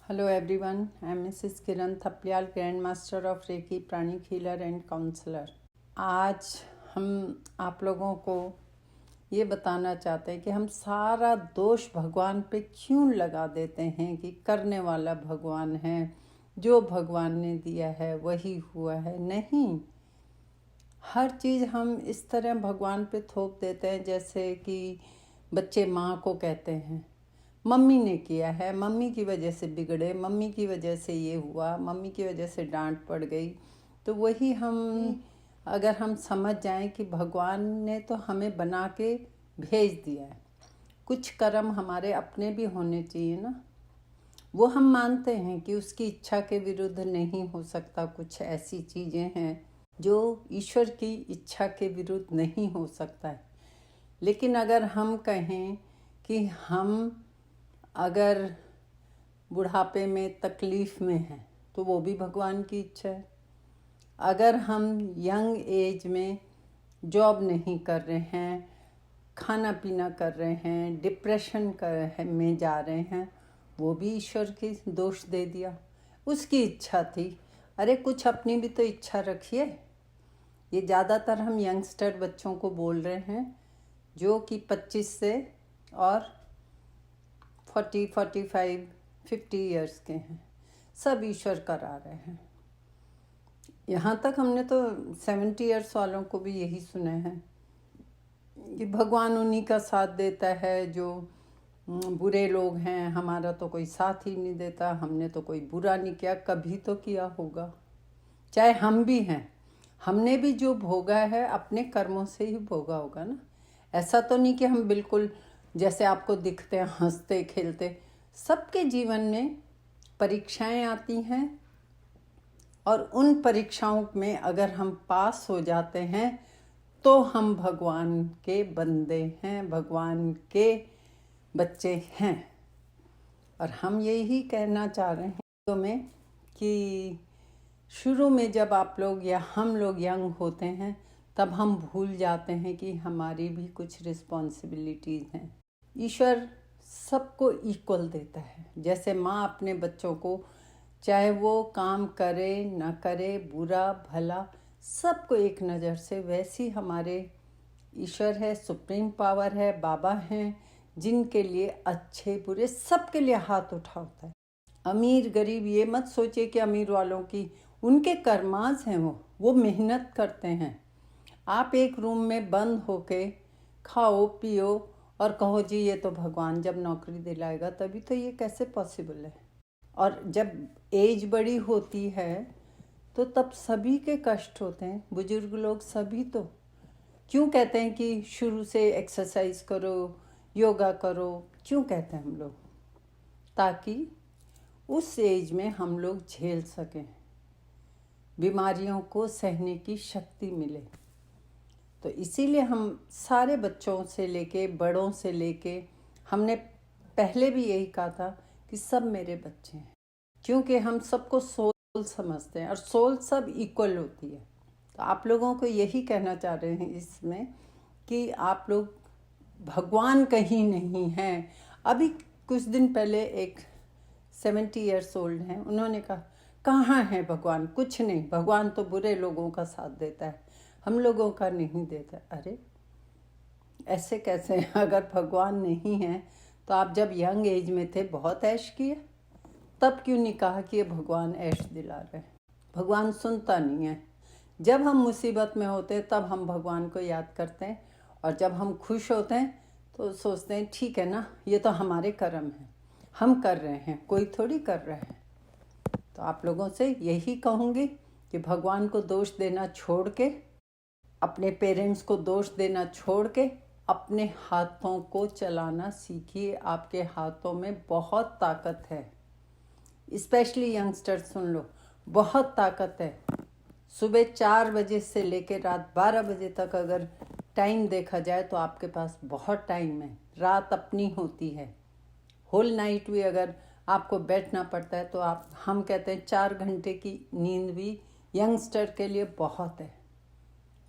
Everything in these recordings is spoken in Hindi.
Hello everyone, I am Mrs. Kiran Thaplyal, Grand Master of Reiki, pranic healer and counsellor. आज हम आप लोगों को ये बताना चाहते हैं कि हम सारा दोष भगवान पे क्यों लगा देते हैं कि करने वाला भगवान है, जो भगवान ने दिया है वही हुआ है। नहीं, हर चीज़ हम इस तरह भगवान पे थोप देते हैं जैसे कि बच्चे माँ को कहते हैं मम्मी ने किया है, मम्मी की वजह से बिगड़े, मम्मी की वजह से ये हुआ, मम्मी की वजह से डांट पड़ गई। तो वही अगर हम समझ जाएं कि भगवान ने तो हमें बना के भेज दिया है, कुछ कर्म हमारे अपने भी होने चाहिए ना। वो हम मानते हैं कि उसकी इच्छा के विरुद्ध नहीं हो सकता, कुछ ऐसी चीज़ें हैं जो ईश्वर की इच्छा के विरुद्ध नहीं हो सकता है। लेकिन अगर हम कहें कि हम अगर बुढ़ापे में तकलीफ़ में हैं तो वो भी भगवान की इच्छा है। अगर हम यंग एज में जॉब नहीं कर रहे हैं, खाना पीना कर रहे हैं, डिप्रेशन में जा रहे हैं, वो भी ईश्वर की दोष दे दिया, उसकी इच्छा थी। अरे कुछ अपनी भी तो इच्छा रखिए। ये ज़्यादातर हम यंगस्टर बच्चों को बोल रहे हैं जो कि 25 से और 40, 45, 50 ईयर्स के हैं, सब ईश्वर करा रहे हैं। यहाँ तक हमने तो 70 ईयर्स वालों को भी यही सुने हैं कि भगवान उन्हीं का साथ देता है जो बुरे लोग हैं, हमारा तो कोई साथ ही नहीं देता, हमने तो कोई बुरा नहीं किया, कभी तो किया होगा। चाहे हम भी हैं, हमने भी जो भोगा है अपने कर्मों से ही भोगा होगा ना। ऐसा तो नहीं कि हम बिल्कुल जैसे आपको दिखते हैं हंसते खेलते। सबके जीवन में परीक्षाएं आती हैं और उन परीक्षाओं में अगर हम पास हो जाते हैं तो हम भगवान के बंदे हैं, भगवान के बच्चे हैं। और हम यही कहना चाह रहे हैं तो में कि शुरू में जब आप लोग या हम लोग यंग होते हैं तब हम भूल जाते हैं कि हमारी भी कुछ रिस्पॉन्सिबिलिटीज़ हैं। ईश्वर सबको इक्वल देता है। जैसे माँ अपने बच्चों को, चाहे वो काम करे न करे, बुरा भला, सबको एक नज़र से, वैसी हमारे ईश्वर है, सुप्रीम पावर है, बाबा हैं, जिनके लिए अच्छे बुरे सबके लिए हाथ उठा होता है। अमीर गरीब ये मत सोचिए कि अमीर वालों की, उनके कर्माज हैं, वो मेहनत करते हैं। आप एक रूम में बंद होके खाओ पियो और कहो जी ये तो भगवान जब नौकरी दिलाएगा तभी, तो ये कैसे पॉसिबल है। और जब एज बड़ी होती है तो तब सभी के कष्ट होते हैं, बुजुर्ग लोग सभी। तो क्यों कहते हैं कि शुरू से एक्सरसाइज करो, योगा करो, क्यों कहते हैं हम लोग? ताकि उस एज में हम लोग झेल सकें, बीमारियों को सहने की शक्ति मिले। तो इसीलिए हम सारे बच्चों से लेके बड़ों से लेके, हमने पहले भी यही कहा था कि सब मेरे बच्चे हैं, क्योंकि हम सबको सोल समझते हैं और सोल सब इक्वल होती है। तो आप लोगों को यही कहना चाह रहे हैं इसमें कि आप लोग भगवान कहीं नहीं हैं। अभी कुछ दिन पहले एक 70 ईयर्स ओल्ड हैं, उन्होंने कहा कहाँ है भगवान? कुछ नहीं, भगवान तो बुरे लोगों का साथ देता है, हम लोगों का नहीं देता। अरे ऐसे कैसे? अगर भगवान नहीं है तो आप जब यंग एज में थे बहुत ऐश किए, तब क्यों नहीं कहा कि ये भगवान ऐश दिला रहे? भगवान सुनता नहीं है। जब हम मुसीबत में होते हैं तब हम भगवान को याद करते हैं, और जब हम खुश होते हैं तो सोचते हैं ठीक है ना, ये तो हमारे कर्म हैं, हम कर रहे हैं, कोई थोड़ी कर रहा है। तो आप लोगों से यही कहूँगी कि भगवान को दोष देना छोड़ के, अपने पेरेंट्स को दोष देना छोड़ के, अपने हाथों को चलाना सीखिए। आपके हाथों में बहुत ताकत है। स्पेशली यंगस्टर सुन लो, बहुत ताकत है। सुबह 4 बजे से लेकर रात 12 बजे तक अगर टाइम देखा जाए तो आपके पास बहुत टाइम है। रात अपनी होती है, होल नाइट भी अगर आपको बैठना पड़ता है तो हम कहते हैं 4 घंटे की नींद भी यंगस्टर के लिए बहुत है।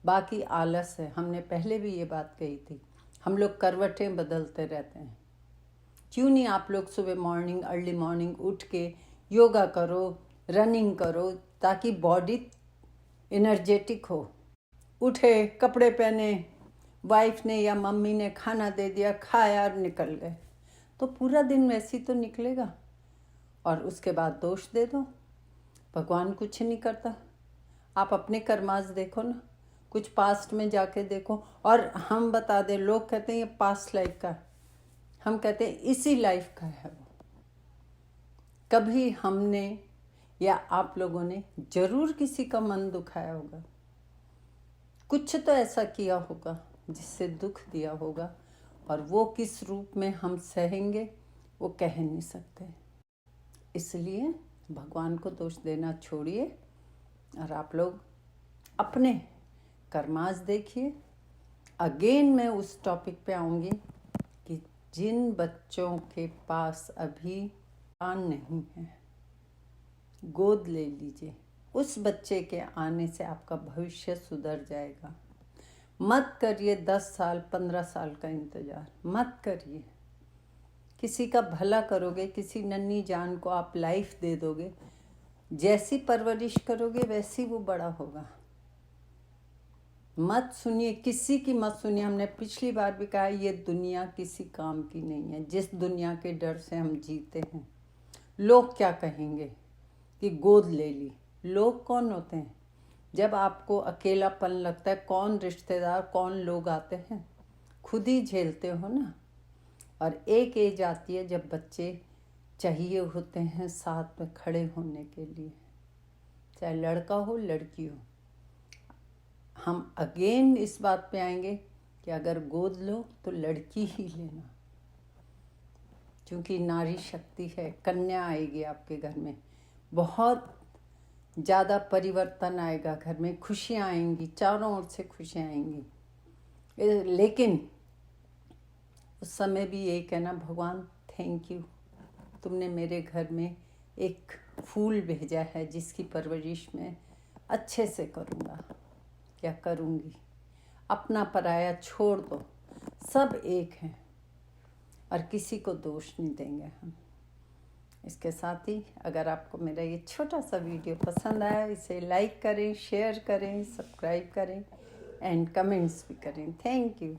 बाकी आलस है, हमने पहले भी ये बात कही थी। हम लोग करवटें बदलते रहते हैं। क्यों नहीं आप लोग सुबह अर्ली मॉर्निंग उठ के योगा करो, रनिंग करो, ताकि बॉडी एनर्जेटिक हो। उठे, कपड़े पहने, वाइफ ने या मम्मी ने खाना दे दिया, खाया और निकल गए, तो पूरा दिन वैसे ही तो निकलेगा। और उसके बाद दोष दे दो, भगवान कुछ नहीं करता। आप अपने कर्मास देखो ना, कुछ पास्ट में जाके देखो। और हम बता दें, लोग कहते हैं ये पास्ट लाइफ का, हम कहते हैं इसी लाइफ का है वो। कभी हमने या आप लोगों ने जरूर किसी का मन दुखाया होगा, कुछ तो ऐसा किया होगा जिससे दुख दिया होगा, और वो किस रूप में हम सहेंगे वो कह नहीं सकते। इसलिए भगवान को दोष देना छोड़िए और आप लोग अपने कर्मास देखिए। अगेन मैं उस टॉपिक पे आऊँगी कि जिन बच्चों के पास अभी कान नहीं है, गोद ले लीजिए। उस बच्चे के आने से आपका भविष्य सुधर जाएगा। मत करिए 10 साल 15 साल का इंतज़ार, मत करिए। किसी का भला करोगे, किसी नन्ही जान को आप लाइफ दे दोगे, जैसी परवरिश करोगे वैसी वो बड़ा होगा। मत सुनिए, किसी की मत सुनिए। हमने पिछली बार भी कहा, ये दुनिया किसी काम की नहीं है। जिस दुनिया के डर से हम जीते हैं, लोग क्या कहेंगे कि गोद ले ली। लोग कौन होते हैं? जब आपको अकेलापन लगता है, कौन रिश्तेदार कौन लोग आते हैं? खुद ही झेलते हो ना। और एक एज आती है जब बच्चे चाहिए होते हैं साथ में खड़े होने के लिए, चाहे लड़का हो लड़की हो। हम अगेन इस बात पे आएंगे कि अगर गोद लो तो लड़की ही लेना, क्योंकि नारी शक्ति है। कन्या आएगी आपके घर में, बहुत ज़्यादा परिवर्तन आएगा घर में, खुशियाँ आएंगी, चारों ओर से खुशियाँ आएंगी। लेकिन उस समय भी यही कहना, भगवान थैंक यू, तुमने मेरे घर में एक फूल भेजा है जिसकी परवरिश मैं अच्छे से करूँगा या करूँगी। अपना पराया छोड़ दो, सब एक हैं और किसी को दोष नहीं देंगे हम। इसके साथ ही अगर आपको मेरा ये छोटा सा वीडियो पसंद आया, इसे लाइक करें, शेयर करें, सब्सक्राइब करें एंड कमेंट्स भी करें। Thank you.